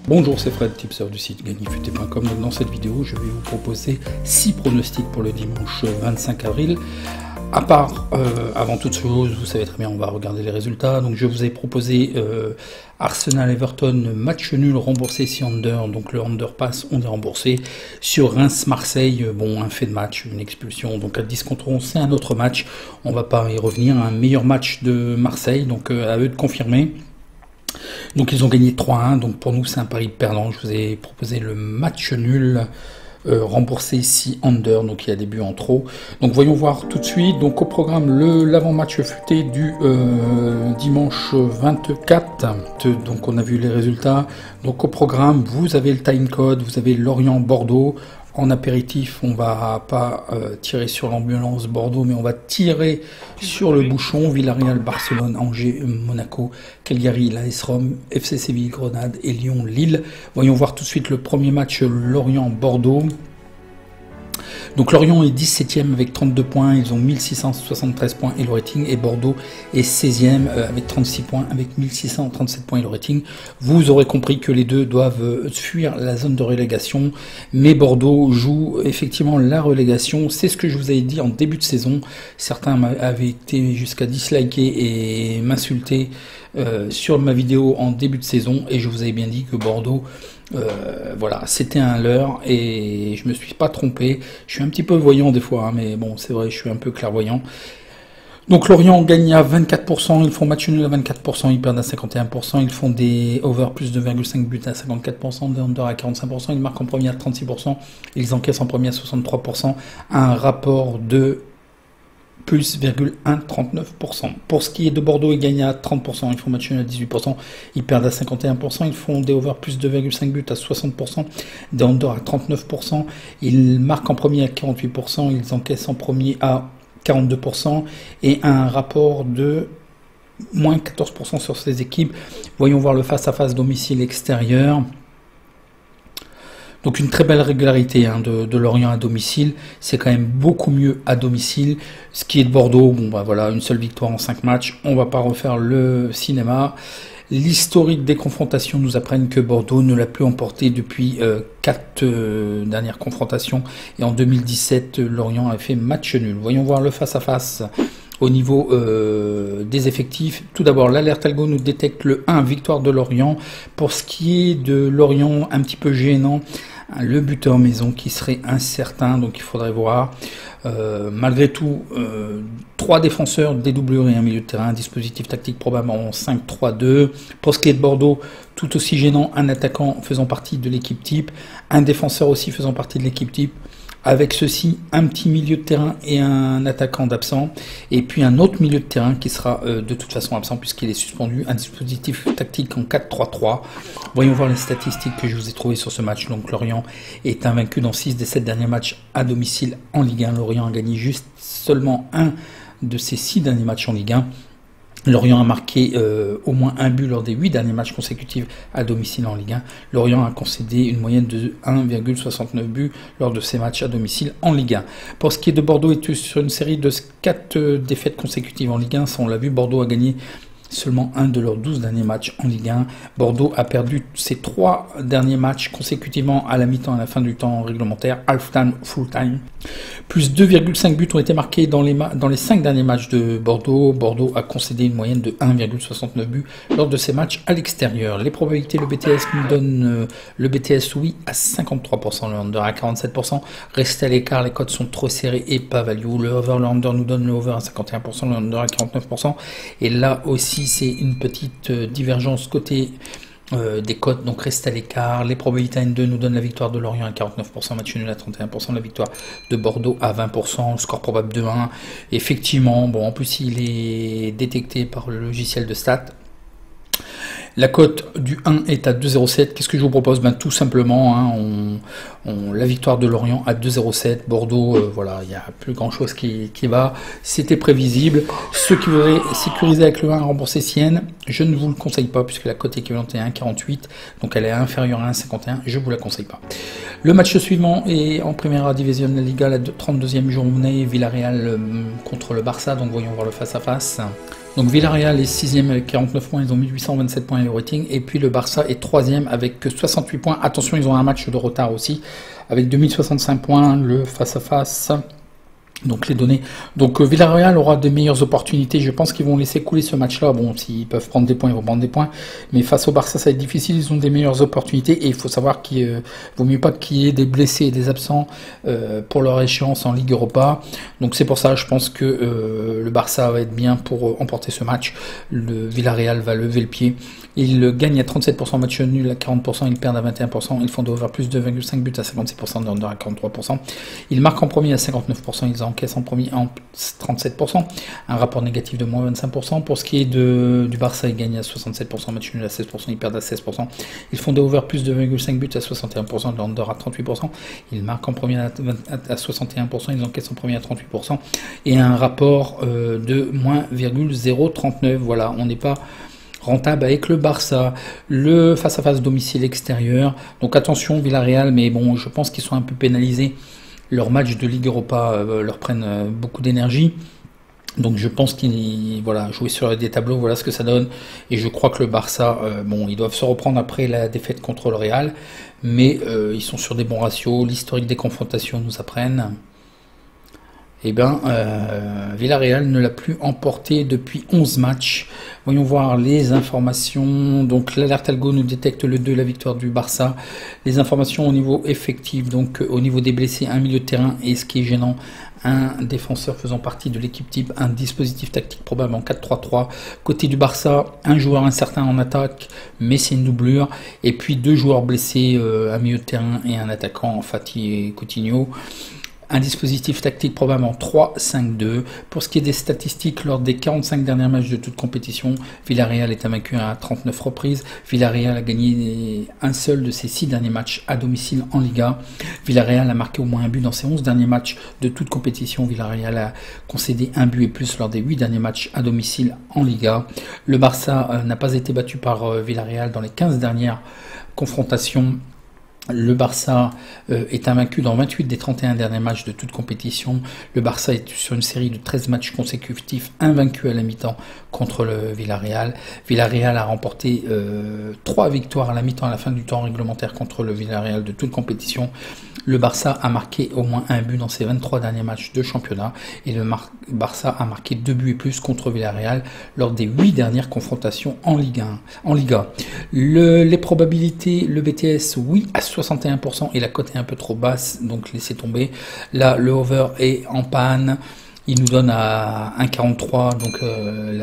Bonjour, c'est Fred, tipster du site gagnifuté.com. Dans cette vidéo, je vais vous proposer 6 pronostics pour le dimanche 25 avril. À part, avant toute chose, vous savez très bien, on va regarder les résultats. Donc je vous ai proposé Arsenal-Everton, match nul remboursé si under. Donc le under passe, on est remboursé. Sur Reims-Marseille, bon, un fait de match, une expulsion. Donc à 10 contre 11, c'est un autre match. On va pas y revenir. Un meilleur match de Marseille, donc à eux de confirmer. Donc ils ont gagné 3-1, donc pour nous c'est un pari perdant. Je vous ai proposé le match nul remboursé si under, donc il y a des buts en trop. Donc voyons voir tout de suite. Donc au programme l'avant-match futé du dimanche 24. Donc on a vu les résultats. Donc au programme vous avez le time code, vous avez Lorient-Bordeaux. En apéritif, on va pas tirer sur l'ambulance Bordeaux, mais on va tirer sur le bouchon. Villarreal, Barcelone, Angers, Monaco, Cagliari, l'AS Rome, FC Séville, Grenade et Lyon, Lille. Voyons voir tout de suite le premier match Lorient-Bordeaux. Donc Lorient est 17e avec 32 points, ils ont 1673 points et le rating, et Bordeaux est 16e avec 36 points avec 1637 points et le rating. Vous aurez compris que les deux doivent fuir la zone de relégation, mais Bordeaux joue effectivement la relégation. C'est ce que je vous avais dit en début de saison. Certains avaient été jusqu'à disliker et m'insulter sur ma vidéo en début de saison, et je vous avais bien dit que Bordeaux voilà, c'était un leurre et je me suis pas trompé. Je suis un petit peu voyant des fois, hein, mais bon, c'est vrai, je suis un peu clairvoyant. Donc Lorient gagne à 24%, ils font match nul à 24%, ils perdent à 51%, ils font des over plus de 2,5 buts à 54%, des under à 45%, ils marquent en premier à 36%, ils encaissent en premier à 63%, un rapport de plus 1,139%. Pour ce qui est de Bordeaux, ils gagnent à 30%, ils font match nul à 18%, ils perdent à 51%, ils font des over plus 2,5 buts à 60%, des under à 39%, ils marquent en premier à 48%, ils encaissent en premier à 42%, et un rapport de moins 14% sur ces équipes. Voyons voir le face-à-face domicile-extérieur. Donc une très belle régularité hein, de Lorient à domicile, c'est quand même beaucoup mieux à domicile. Ce qui est de Bordeaux, bon bah voilà, une seule victoire en 5 matchs, on va pas refaire le cinéma. L'historique des confrontations nous apprennent que Bordeaux ne l'a plus emporté depuis 4 dernières confrontations, et en 2017 Lorient a fait match nul. Voyons voir le face-à-face. Au niveau des effectifs, tout d'abord l'alerte algo nous détecte le 1, victoire de Lorient. Pour ce qui est de Lorient, un petit peu gênant, le buteur maison qui serait incertain, donc il faudrait voir. Malgré tout, 3 défenseurs dédoubleraient un milieu de terrain, un dispositif tactique probablement 5-3-2. Pour ce qui est de Bordeaux, tout aussi gênant, un attaquant faisant partie de l'équipe type, un défenseur aussi faisant partie de l'équipe type. Avec ceci, un petit milieu de terrain et un attaquant d'absent, et puis un autre milieu de terrain qui sera de toute façon absent puisqu'il est suspendu, un dispositif tactique en 4-3-3. Voyons voir les statistiques que je vous ai trouvées sur ce match. Donc Lorient est invaincu dans 6 des 7 derniers matchs à domicile en Ligue 1. Lorient a gagné juste seulement un de ses 6 derniers matchs en Ligue 1. Lorient a marqué au moins un but lors des 8 derniers matchs consécutifs à domicile en Ligue 1. Lorient a concédé une moyenne de 1,69 buts lors de ses matchs à domicile en Ligue 1. Pour ce qui est de Bordeaux, est sur une série de 4 défaites consécutives en Ligue 1. Ça, on l'a vu, Bordeaux a gagné seulement un de leurs 12 derniers matchs en Ligue 1. Bordeaux a perdu ses 3 derniers matchs consécutivement à la mi-temps et à la fin du temps réglementaire, half-time, full-time. Plus 2,5 buts ont été marqués dans les 5 derniers matchs de Bordeaux. Bordeaux a concédé une moyenne de 1,69 buts lors de ces matchs à l'extérieur. Les probabilités, le BTS nous donne le BTS oui à 53%, le under à 47%. Restez à l'écart, les codes sont trop serrés et pas value. Le over, le under nous donne le over à 51%, le under à 49%. Et là aussi, c'est une petite divergence côté des cotes, donc reste à l'écart. Les probabilités N2 nous donnent la victoire de Lorient à 49%, match nul à 31%, la victoire de Bordeaux à 20%, le score probable de 1. Effectivement, bon, en plus il est détecté par le logiciel de stats. La cote du 1 est à 2,07. Qu'est-ce que je vous propose? Ben, tout simplement, hein, la victoire de Lorient à 2,07. Bordeaux, voilà, il n'y a plus grand-chose qui va. C'était prévisible. Ceux qui voudraient sécuriser avec le 1 rembourser Sienne, je ne vous le conseille pas puisque la cote équivalente est à 1,48. Donc elle est inférieure à 1,51. Je ne vous la conseille pas. Le match suivant est en Primera División de la Liga, la 32e journée, Villarreal contre le Barça. Donc voyons voir le face-à-face. Donc Villarreal est 6e avec 49 points, ils ont 1827 points le rating. Et puis le Barça est 3e avec 68 points. Attention, ils ont un match de retard aussi, avec 2065 points, le face-à-face. Donc les données. Donc Villarreal aura de meilleures opportunités. Je pense qu'ils vont laisser couler ce match-là. Bon, s'ils peuvent prendre des points, ils vont prendre des points. Mais face au Barça, ça va être difficile. Ils ont des meilleures opportunités. Et il faut savoir qu'il vaut mieux pas qu'il y ait des blessés et des absents pour leur échéance en Ligue Europa. Donc c'est pour ça, je pense que le Barça va être bien pour emporter ce match. Le Villarreal va lever le pied. Ils gagnent à 37%, match nul à 40%, ils perdent à 21%, ils font de over plus 2,5 buts à 56%, de under à 43%. Ils marquent en premier à 59%, ils encaissent en premier en 37%, un rapport négatif de moins 25%. Pour ce qui est du Barça, ils gagnent à 67%, match nul à 16%, ils perdent à 16%. Ils font de over plus 2,5 buts à 61%, de under à 38%. Ils marquent en premier à 61%, ils encaissent en premier à 38%. Et un rapport de moins 0,039. Voilà, on n'est pas rentable avec le Barça. Le face-à-face domicile extérieur. Donc attention Villarreal, mais bon, je pense qu'ils sont un peu pénalisés. Leurs matchs de Ligue Europa leur prennent beaucoup d'énergie. Donc je pense qu'ils jouer sur des tableaux, voilà ce que ça donne. Et je crois que le Barça, bon, ils doivent se reprendre après la défaite contre le Real, mais ils sont sur des bons ratios. L'historique des confrontations nous apprennent. Eh bien, Villarreal ne l'a plus emporté depuis 11 matchs. Voyons voir les informations. Donc, l'alerte algo nous détecte le 2, la victoire du Barça. Les informations au niveau effectif, donc au niveau des blessés, un milieu de terrain et ce qui est gênant, un défenseur faisant partie de l'équipe type, un dispositif tactique probable en 4-3-3. Côté du Barça, un joueur incertain en attaque, mais c'est une doublure. Et puis 2 joueurs blessés, un milieu de terrain et un attaquant, Fati et Coutinho. Un dispositif tactique probable en 3-5-2. Pour ce qui est des statistiques, lors des 45 derniers matchs de toute compétition, Villarreal est invaincu à 39 reprises. Villarreal a gagné un seul de ses 6 derniers matchs à domicile en Liga. Villarreal a marqué au moins un but dans ses 11 derniers matchs de toute compétition. Villarreal a concédé un but et plus lors des 8 derniers matchs à domicile en Liga. Le Barça n'a pas été battu par Villarreal dans les 15 dernières confrontations. Le Barça est invaincu dans 28 des 31 derniers matchs de toute compétition. Le Barça est sur une série de 13 matchs consécutifs invaincu à la mi-temps contre le Villarreal. Villarreal a remporté 3 victoires à la mi-temps à la fin du temps réglementaire contre le Villarreal de toute compétition. Le Barça a marqué au moins un but dans ses 23 derniers matchs de championnat et le Barça a marqué 2 buts et plus contre Villarreal lors des 8 dernières confrontations en Liga. Les probabilités, le BTS, oui, à 61% et la cote est un peu trop basse, donc laissez tomber. Là, le over est en panne. Il nous donne à 1,43, donc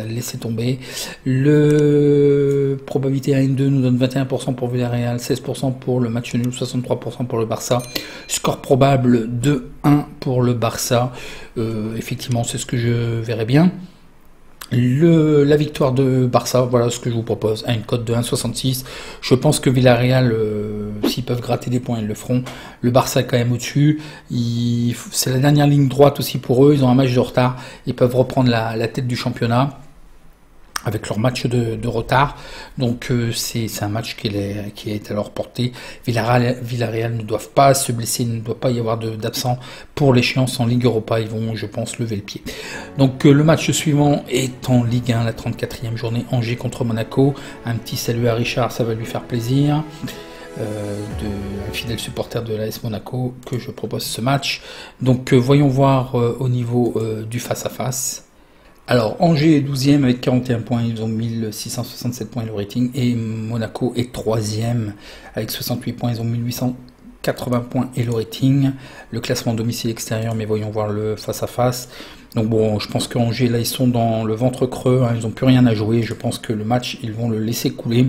laissez tomber. Le probabilité à N2 nous donne 21% pour Villarreal, 16% pour le match nul, 63% pour le Barça. Score probable 2-1 pour le Barça. Effectivement, c'est ce que je verrais bien. La victoire de Barça, voilà ce que je vous propose, à une cote de 1,66. Je pense que Villarreal, s'ils peuvent gratter des points, ils le feront. Le Barça est quand même au-dessus. C'est la dernière ligne droite aussi pour eux. Ils ont un match de retard. Ils peuvent reprendre la tête du championnat avec leur match de retard. Donc c'est un match qui est à leur portée. Villarreal ne doivent pas se blesser, il ne doit pas y avoir d'absent pour l'échéance en Ligue Europa. Ils vont, je pense, lever le pied. Donc le match suivant est en Ligue 1, la 34e journée, Angers contre Monaco. Un petit salut à Richard, ça va lui faire plaisir. Un fidèle supporter de l'AS Monaco que je propose ce match. Donc voyons voir au niveau du face-à-face. Alors, Angers est 12e avec 41 points, ils ont 1667 points le rating, et Monaco est 3e avec 68 points, ils ont 1880 points et le rating. Le classement domicile extérieur, mais voyons voir le face-à-face. Donc bon, je pense qu'Angers, là, ils sont dans le ventre creux, hein, ils n'ont plus rien à jouer, je pense que le match, ils vont le laisser couler.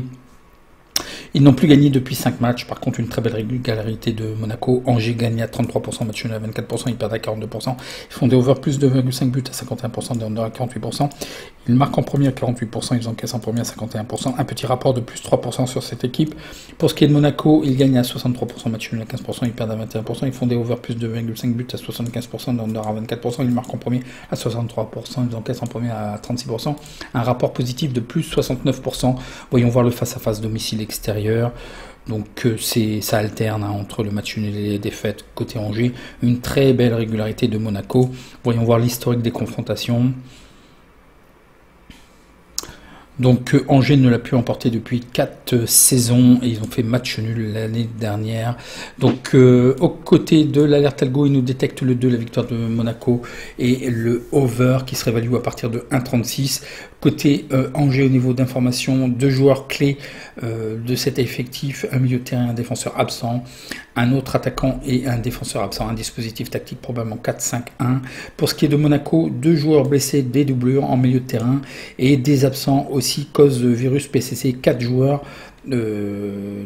Ils n'ont plus gagné depuis 5 matchs, par contre une très belle régularité de Monaco. Angers gagne à 33%, match nul à 24%, ils perdent à 42%. Ils font des over plus de 2,5 buts à 51%, des under à 48%. Ils marquent en premier à 48%, ils encaissent en premier à 51%. Un petit rapport de plus 3% sur cette équipe. Pour ce qui est de Monaco, ils gagnent à 63%, match nul à 15%, ils perdent à 21%. Ils font des over plus de 2,5 buts à 75%, des under à 24%. Ils marquent en premier à 63%, ils encaissent en premier à 36%. Un rapport positif de plus 69%. Voyons voir le face-à-face domicile extérieur. Donc ça alterne hein, entre le match nul et les défaites côté Angers. Une très belle régularité de Monaco. Voyons voir l'historique des confrontations. Donc Angers ne l'a plus emporté depuis 4 saisons et ils ont fait match nul l'année dernière. Donc aux côtés de l'alerte algo, ils nous détectent le 2, la victoire de Monaco, et le over qui serait valu à partir de 1,36. Côté Angers, au niveau d'information, 2 joueurs clés de cet effectif, un milieu de terrain, un défenseur absent, un autre attaquant et un défenseur absent, un dispositif tactique probablement 4-5-1. Pour ce qui est de Monaco, 2 joueurs blessés, des doublures en milieu de terrain et des absents aussi cause virus PCC, 4 joueurs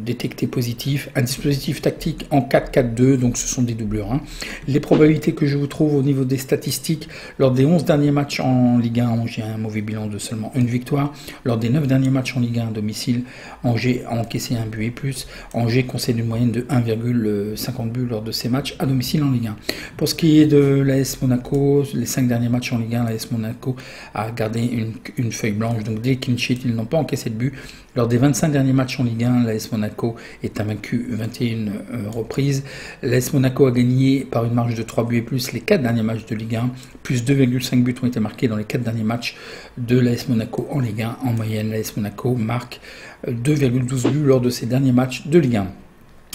détectés positifs, un dispositif tactique en 4-4-2, donc ce sont des doublures. Les probabilités que je vous trouve au niveau des statistiques, lors des 11 derniers matchs en Ligue 1, Angers a un mauvais bilan de seulement une victoire. Lors des 9 derniers matchs en Ligue 1 à domicile, Angers a encaissé un but et plus. Angers concède une moyenne de 1,50 buts lors de ces matchs à domicile en Ligue 1. Pour ce qui est de l'AS Monaco, les 5 derniers matchs en Ligue 1, l'AS Monaco a gardé une feuille blanche, donc des clean sheets, ils n'ont pas encaissé de but. Lors des 25 derniers matchs en Ligue 1, l'AS Monaco est invaincu 21 reprises. L'AS Monaco a gagné par une marge de 3 buts et plus les 4 derniers matchs de Ligue 1. Plus 2,5 buts ont été marqués dans les 4 derniers matchs de l'AS Monaco en Ligue 1. En moyenne, l'AS Monaco marque 2,12 buts lors de ces derniers matchs de Ligue 1.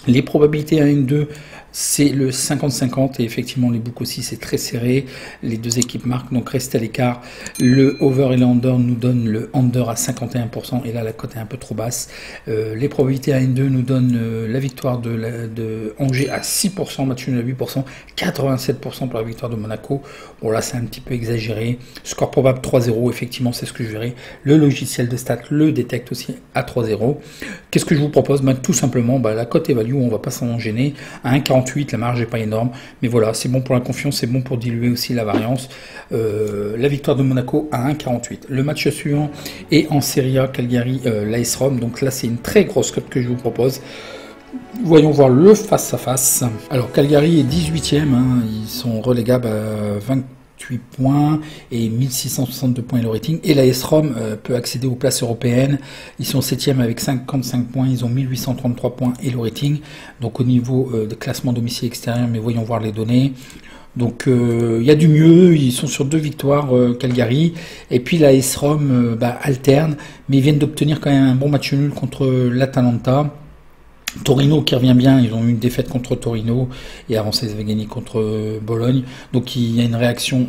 Les probabilités 1-2, c'est le 50-50 et effectivement les books aussi c'est très serré. Les deux équipes marquent, donc restez à l'écart. Le over et le under nous donnent le under à 51% et là la cote est un peu trop basse. Les probabilités 1-2 nous donnent la victoire de Angers à 6%, match nul à 8%, 87% pour la victoire de Monaco. Bon là c'est un petit peu exagéré. Score probable 3-0, effectivement c'est ce que je verrai. Le logiciel de stats le détecte aussi à 3-0. Qu'est-ce que je vous propose? Tout simplement la cote évalue, on va pas s'en gêner. À 1,48, la marge n'est pas énorme, mais voilà, c'est bon pour la confiance, c'est bon pour diluer aussi la variance. La victoire de Monaco à 1,48. Le match suivant est en Serie A, Cagliari, l'AS Rome. Donc là, c'est une très grosse cote que je vous propose. Voyons voir le face-à-face. Alors, Cagliari est 18e, ils sont relégables à 28 points et 1662 points le rating. Et l'AS Rome peut accéder aux places européennes. Ils sont 7e avec 55 points, ils ont 1833 points et le rating. Donc au niveau de classement domicile extérieur, mais voyons voir les données. Donc il y a du mieux, ils sont sur 2 victoires Cagliari, et puis l'AS Rome alterne, mais ils viennent d'obtenir quand même un bon match nul contre l'Atalanta. Torino qui revient bien, ils ont eu une défaite contre Torino et avant ça ils avaient gagné contre Bologne, donc il y a une réaction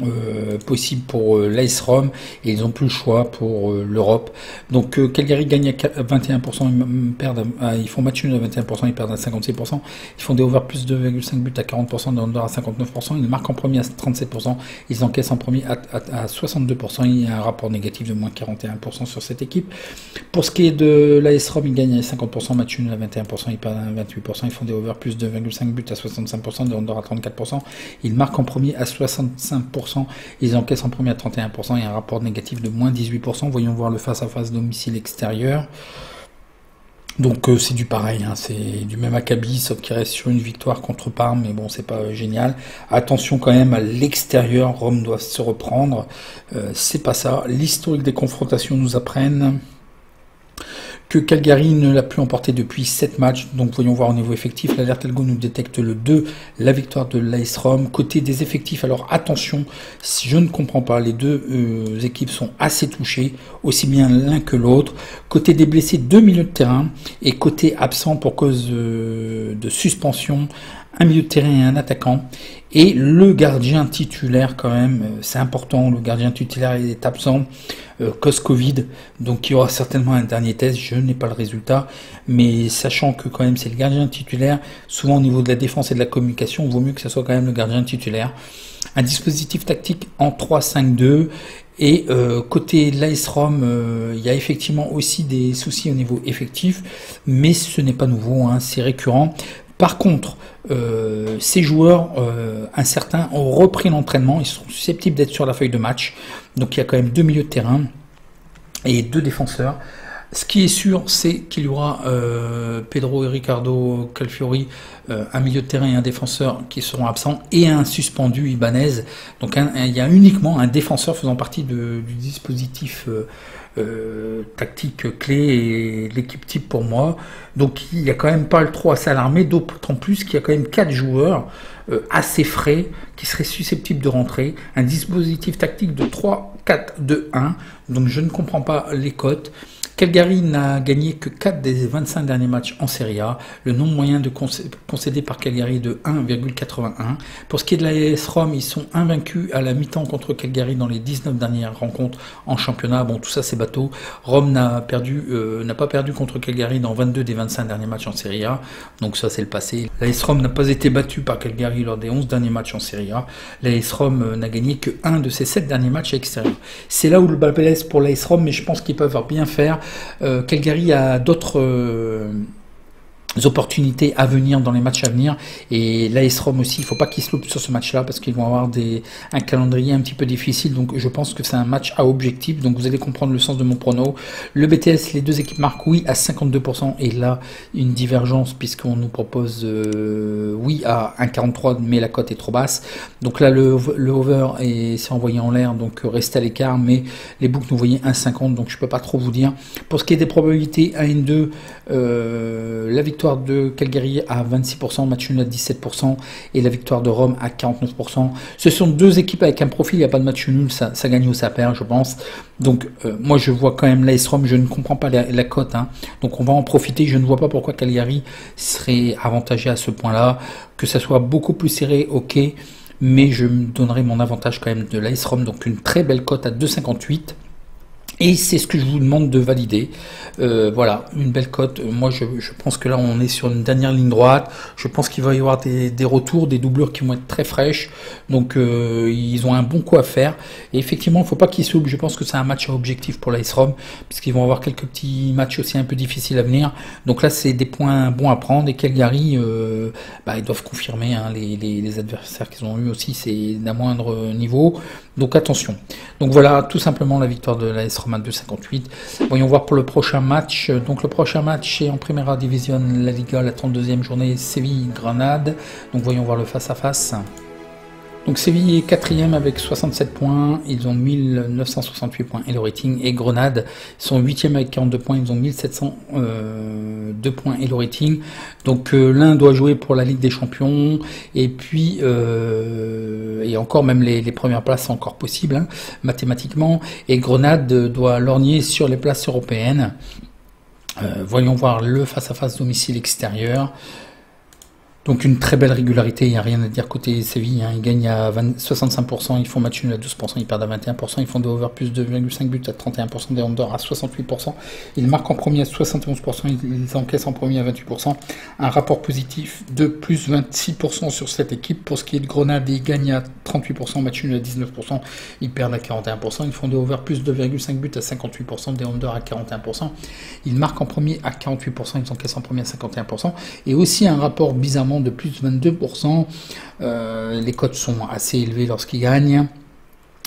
possible pour l'AS Rome et ils n'ont plus le choix pour l'Europe. Donc Cagliari gagne à 21%, ils font match nul à 21%, ils perdent à 56%, ils font des over plus 2,5 buts à 40%, des under à 59%, ils marquent en premier à 37%, ils encaissent en premier à 62%, il y a un rapport négatif de moins 41% sur cette équipe. Pour ce qui est de l'AS Rome, ils gagnent à 50%, match nul à 21%, ils perdent à 28%, ils font des over plus 2,5 buts à 65%, des under à 34%, ils marquent en premier à 65%, ils encaissent en premier à 31%, il y a un rapport négatif de moins 18%, voyons voir le face-à-face domicile extérieur. Donc c'est du pareil, c'est du même acabit, sauf qu'il reste sur une victoire contre Parme, mais bon, c'est pas génial. Attention quand même à l'extérieur, Rome doit se reprendre, c'est pas ça. L'historique des confrontations nous apprennent que Cagliari ne l'a plus emporté depuis 7 matchs, donc voyons voir au niveau effectif. L'alerte algo nous détecte le 2, la victoire de l'AS Rome. Côté des effectifs, alors attention, je ne comprends pas, les deux équipes sont assez touchées, aussi bien l'un que l'autre. Côté des blessés, 2 milieux de terrain, et côté absent pour cause de suspension, un milieu de terrain et un attaquant. Et le gardien titulaire quand même, c'est important, le gardien titulaire est absent, cause Covid, donc il y aura certainement un dernier test, je n'ai pas le résultat, mais sachant que quand même c'est le gardien titulaire, souvent au niveau de la défense et de la communication, il vaut mieux que ce soit quand même le gardien titulaire. Un dispositif tactique en 3-5-2, et côté de l'AS Rome, il y a effectivement aussi des soucis au niveau effectif, mais ce n'est pas nouveau, c'est récurrent. Par contre, ces joueurs, certains ont repris l'entraînement, ils sont susceptibles d'être sur la feuille de match. Donc il y a quand même 2 milieux de terrain et 2 défenseurs. Ce qui est sûr, c'est qu'il y aura Pedro et Ricardo Calfiori, un milieu de terrain et un défenseur qui seront absents, et un suspendu Ibanez. Donc il y a uniquement un défenseur faisant partie du dispositif tactique clé et l'équipe type pour moi. Donc il n'y a quand même pas le trop à s'alarmer, d'autant plus qu'il y a quand même 4 joueurs assez frais, qui serait susceptible de rentrer. Un dispositif tactique de 3-4-2-1. Donc je ne comprends pas les cotes. Cagliari n'a gagné que 4 des 25 derniers matchs en Serie A. Le nombre moyen de concédé par Cagliari est de 1,81. Pour ce qui est de la AS Rome, ils sont invaincus à la mi-temps contre Cagliari dans les 19 dernières rencontres en championnat. Bon, tout ça c'est bateau. Rome n'a pas perdu contre Cagliari dans 22 des 25 derniers matchs en Serie A. Donc ça c'est le passé. L'AS Rome n'a pas été battue par Cagliari lors des 11 derniers matchs en Serie A. L'AS Rome n'a gagné que 1 de ses 7 derniers matchs à l'extérieur. C'est là où le bal blesse pour l'AS Rome, mais je pense qu'ils peuvent bien faire. Cagliari a d'autres opportunités à venir dans les matchs à venir, et l'AS Rome aussi, il ne faut pas qu'ils se loupent sur ce match là parce qu'ils vont avoir un calendrier un petit peu difficile, donc je pense que c'est un match à objectif, donc vous allez comprendre le sens de mon prono. Le BTS, les deux équipes marquent oui à 52%, et là une divergence puisqu'on nous propose oui à 1,43, mais la cote est trop basse, donc là le over c'est envoyé en l'air, donc restez à l'écart, mais les books nous voyaient 1,50, donc je peux pas trop vous dire. Pour ce qui est des probabilités 1-2, la victoire de Cagliari à 26%, match nul à 17%, et la victoire de Rome à 49%. Ce sont deux équipes avec un profil, il n'y a pas de match nul, ça gagne ou ça perd, je pense. Donc moi je vois quand même l'AS Rome, je ne comprends pas la cote, hein. Donc on va en profiter, je ne vois pas pourquoi Cagliari serait avantagé à ce point-là, que ça soit beaucoup plus serré, ok, mais je me donnerai mon avantage quand même de l'AS Rome, donc une très belle cote à 2,58. Et c'est ce que je vous demande de valider. Voilà, une belle cote. Moi, je pense que là, on est sur une dernière ligne droite. Je pense qu'il va y avoir des retours, des doublures qui vont être très fraîches. Donc, ils ont un bon coup à faire. Et effectivement, il ne faut pas qu'ils s'oublient. Je pense que c'est un match à objectif pour l'AS Rome, puisqu'ils vont avoir quelques petits matchs aussi un peu difficiles à venir. Donc là, c'est des points bons à prendre. Et Cagliari, ils doivent confirmer, hein, les adversaires qu'ils ont eu aussi, c'est d'un moindre niveau. Donc attention. Donc voilà, tout simplement la victoire de l'AS Rome à 2,58. Voyons voir pour le prochain match. Donc le prochain match est en Primera Division, la Liga, la 32e journée, Séville-Grenade. Donc voyons voir le face-à-face. Donc Séville est 4e avec 67 points, ils ont 1968 points et le rating. Et Grenade sont 8e avec 42 points, ils ont 1702 points et le rating. Donc l'un doit jouer pour la Ligue des Champions, et puis et encore même les premières places sont encore possibles, hein, mathématiquement. Et Grenade doit lorgner sur les places européennes. Voyons voir le face-à-face domicile extérieur. Donc une très belle régularité, il n'y a rien à dire côté Séville, hein. Ils gagnent à 65%, ils font match nul à 12%, ils perdent à 21%, ils font des over plus 2,5 buts à 31%, des under à 68%, ils marquent en premier à 71%, ils encaissent en premier à 28%, un rapport positif de plus 26% sur cette équipe. Pour ce qui est de Grenade, ils gagnent à 38%, match nul à 19%, ils perdent à 41%, ils font des over plus 2,5 buts à 58%, des under à 41%, ils marquent en premier à 48%, ils encaissent en premier à 51%, et aussi un rapport bizarrement de plus de 22%. Les cotes sont assez élevées lorsqu'ils gagnent.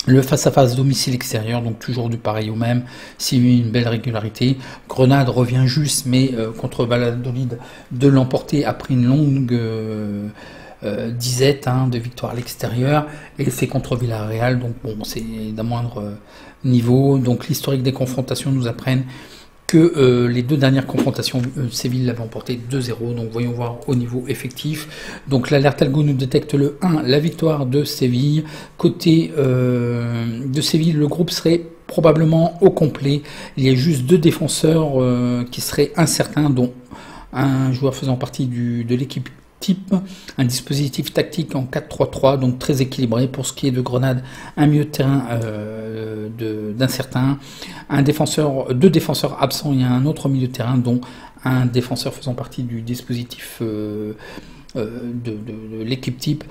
Le face-à-face domicile extérieur, donc toujours du pareil au même, c'est une belle régularité. Grenade revient juste, mais contre Valladolid, de l'emporter après une longue disette, hein, de victoire à l'extérieur, et c'est contre Villarreal, donc bon, c'est d'un moindre niveau. Donc l'historique des confrontations nous apprennent que les deux dernières confrontations, Séville l'avait emporté 2-0, donc voyons voir au niveau effectif. Donc l'alerte algo nous détecte le 1, la victoire de Séville. Côté de Séville, le groupe serait probablement au complet. Il y a juste deux défenseurs qui seraient incertains, dont un joueur faisant partie de l'équipe type, un dispositif tactique en 4-3-3, donc très équilibré. Pour ce qui est de Grenade, un milieu de terrain d'incertain, deux défenseurs absents et un autre milieu de terrain, dont un défenseur faisant partie du dispositif de l'équipe type.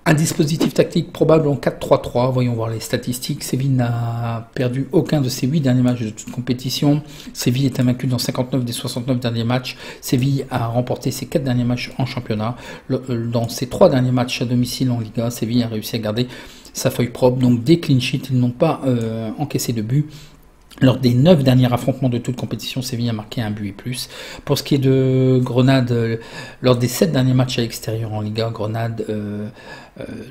Un dispositif tactique probable en 4-3-3, voyons voir les statistiques. Séville n'a perdu aucun de ses 8 derniers matchs de toute compétition. Séville est invaincu dans 59 des 69 derniers matchs. Séville a remporté ses 4 derniers matchs en championnat. Dans ses 3 derniers matchs à domicile en Liga, Séville a réussi à garder sa feuille propre. Donc des clean sheets, ils n'ont pas encaissé de but. Lors des 9 derniers affrontements de toute compétition, Séville a marqué un but et plus. Pour ce qui est de Grenade, lors des 7 derniers matchs à l'extérieur en Liga,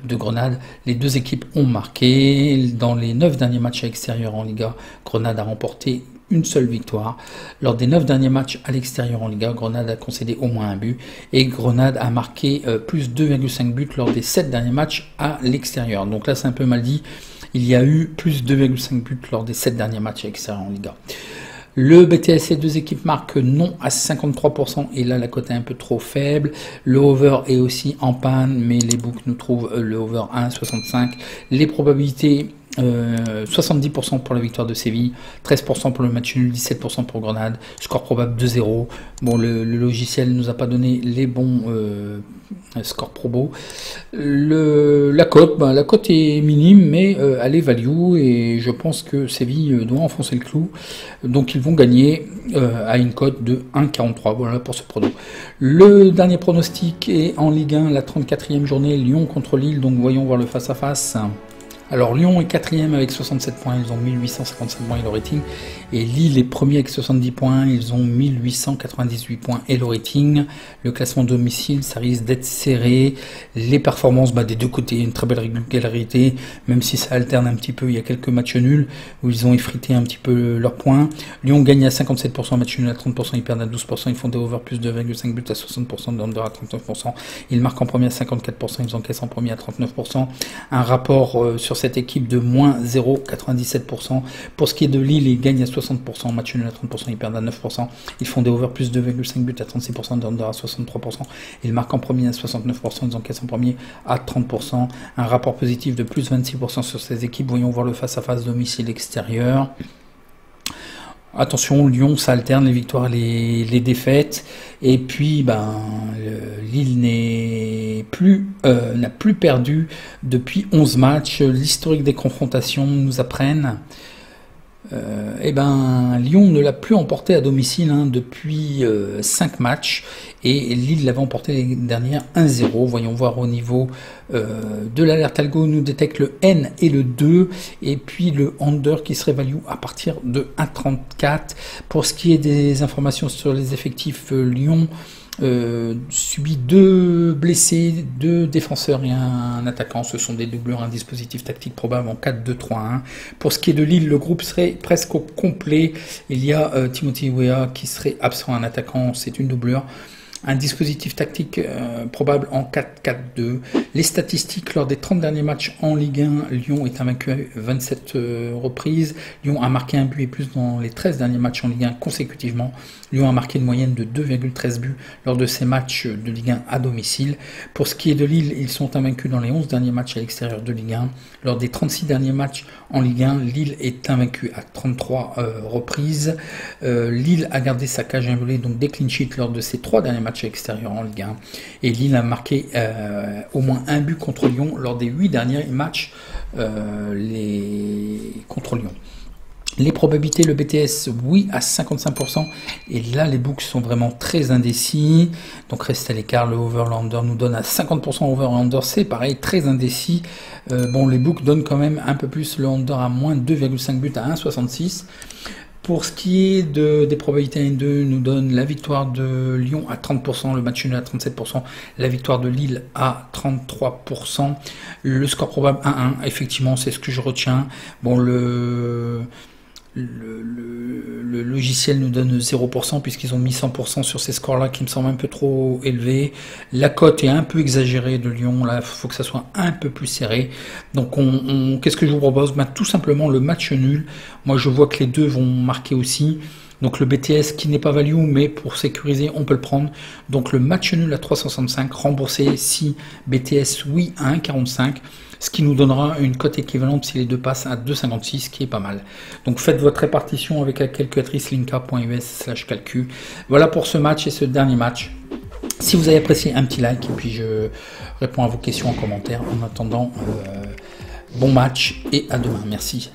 de Grenade, les deux équipes ont marqué. Dans les 9 derniers matchs à l'extérieur en Liga, Grenade a remporté une seule victoire. Lors des 9 derniers matchs à l'extérieur en Liga, Grenade a concédé au moins un but et Grenade a marqué plus 2,5 buts lors des 7 derniers matchs à l'extérieur. Donc là c'est un peu mal dit, il y a eu plus 2,5 buts lors des 7 derniers matchs à l'extérieur en Liga. Le BTS, les deux équipes marquent non à 53%, et là la cote est un peu trop faible. Le over est aussi en panne, mais les books nous trouvent le over à 1,65. Les probabilités 70% pour la victoire de Séville, 13% pour le match nul, 17% pour Grenade, score probable 2-0. Bon, le logiciel nous a pas donné les bons scores probo. La cote est minime, mais elle est value, et je pense que Séville doit enfoncer le clou, donc ils vont gagner à une cote de 1,43. Voilà pour ce prono. Le dernier pronostic est en Ligue 1, la 34e journée, Lyon contre Lille, donc voyons voir le face-à-face. Alors Lyon est 4e avec 67 points, ils ont 1857 points et le rating. Et Lille est premier avec 70 points, ils ont 1898 points et le rating. Le classement domicile, ça risque d'être serré. Les performances des deux côtés, une très belle régularité, même si ça alterne un petit peu, il y a quelques matchs nuls où ils ont effrité un petit peu leurs points. Lyon gagne à 57%, match nul à 30%, ils perdent à 12%, ils font des over plus 2,5 buts à 60%, des under à 39%. Ils marquent en premier à 54%, ils encaissent en premier à 39%. Un rapport sur cette équipe de moins 0,97%. Pour ce qui est de Lille, ils gagnent à 60%, match nul à 30%, ils perdent à 9%. Ils font des over plus 2,5 buts à 36%, des under à 63%. Ils marquent en premier à 69%, ils encaissent en premier à 30%. Un rapport positif de plus 26% sur ces équipes. Voyons voir le face-à-face domicile extérieur. Attention, Lyon, ça alterne les victoires et les défaites. Et puis, Lille n'a plus perdu depuis 11 matchs. L'historique des confrontations nous apprennent. Lyon ne l'a plus emporté à domicile depuis 5 matchs, et Lille l'avait emporté les dernières 1-0. Voyons voir au niveau de l'alerte algo, nous détecte le N et le 2, et puis le under qui serait value à partir de 1,34. Pour ce qui est des informations sur les effectifs, Lyon subit 2 blessés, 2 défenseurs et un attaquant. Ce sont des doubleurs, un dispositif tactique probable en 4-2-3-1. Pour ce qui est de Lille, le groupe serait presque au complet. Il y a Timothy Weah qui serait absent, un attaquant, c'est une doubleur. Un dispositif tactique probable en 4-4-2. Les statistiques lors des 30 derniers matchs en Ligue 1, Lyon est invaincu à 27 reprises. Lyon a marqué un but et plus dans les 13 derniers matchs en Ligue 1 consécutivement. Lyon a marqué une moyenne de 2,13 buts lors de ces matchs de Ligue 1 à domicile. Pour ce qui est de Lille, ils sont invaincus dans les 11 derniers matchs à l'extérieur de Ligue 1. Lors des 36 derniers matchs en Ligue 1, Lille est invaincu à 33 reprises. Lille a gardé sa cage inviolée, donc des clean sheets lors de ces 3 derniers matchs extérieur en Ligue 1, et Lille a marqué au moins un but contre Lyon lors des 8 derniers matchs contre Lyon. Les probabilités, le BTS, oui, à 55%, et là les books sont vraiment très indécis, donc restez à l'écart. Le over-under nous donne à 50%, over-under c'est pareil, très indécis. Les books donnent quand même un peu plus, le under à moins 2,5 buts à 1,66. Pour ce qui est des probabilités 1-2, nous donne la victoire de Lyon à 30%, le match nul à 37%, la victoire de Lille à 33%, le score probable 1-1, effectivement c'est ce que je retiens. Le logiciel nous donne 0% puisqu'ils ont mis 100% sur ces scores-là qui me semblent un peu trop élevés. La cote est un peu exagérée de Lyon, là il faut que ça soit un peu plus serré. Donc qu'est-ce que je vous propose? Tout simplement le match nul. Moi je vois que les deux vont marquer aussi. Donc le BTS qui n'est pas value, mais pour sécuriser on peut le prendre. Donc le match nul à 3,65, remboursé si BTS oui à 1,45. Ce qui nous donnera une cote équivalente si les deux passent à 2,56, qui est pas mal. Donc faites votre répartition avec la calculatrice linka.us/calcul. Voilà pour ce match et ce dernier match. Si vous avez apprécié, un petit like, et puis je réponds à vos questions en commentaire. En attendant, bon match et à demain. Merci.